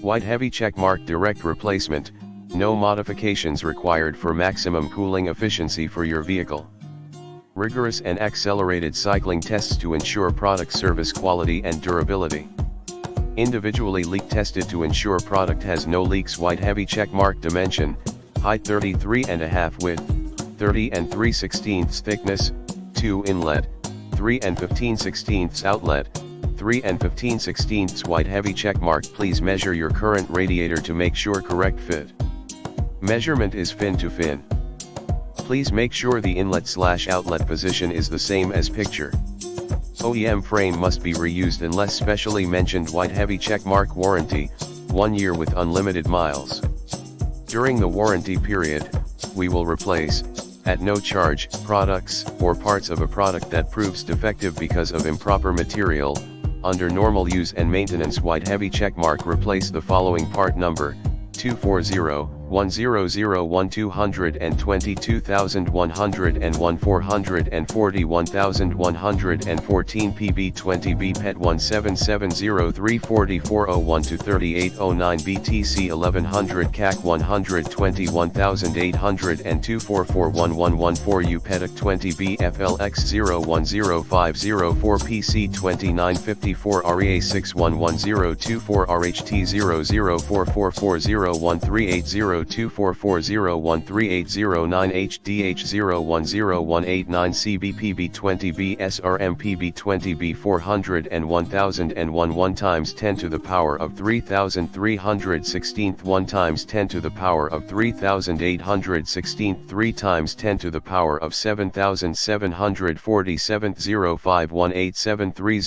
White heavy checkmark direct replacement, no modifications required for maximum cooling efficiency for your vehicle. Rigorous and accelerated cycling tests to ensure product service quality and durability. Individually leak tested to ensure product has no leaks. White heavy checkmark dimension, height 33.5, width 30 and 3/16 thickness, 2 inlet, 3 and 15/16 outlet, 3 and 15/16 white heavy checkmark. Please measure your current radiator to make sure correct fit. Measurement is fin to fin. Please make sure the inlet/outlet position is the same as picture. OEM frame must be reused unless specially mentioned. White heavy checkmark warranty, 1 year with unlimited miles. During the warranty period, we will replace, at no charge, products or parts of a product that proves defective because of improper material. Under normal use and maintenance, white heavy checkmark replace the following part number: 240-1001 222,101 441,114 PB20B PET 177034401 to 3809 BTC 1100 CAC 121,802 441114 UPETIC 20B FLX 010504 PC 2954 REA 611024 RHT 0044401380 244013809 HDH 010189 CBPB 20B SRMPB 20B 400 and 1001 1 times 10 to the power of 3316 1 times 10 to the power of 3816 3 times 10 to the power of 7747 051873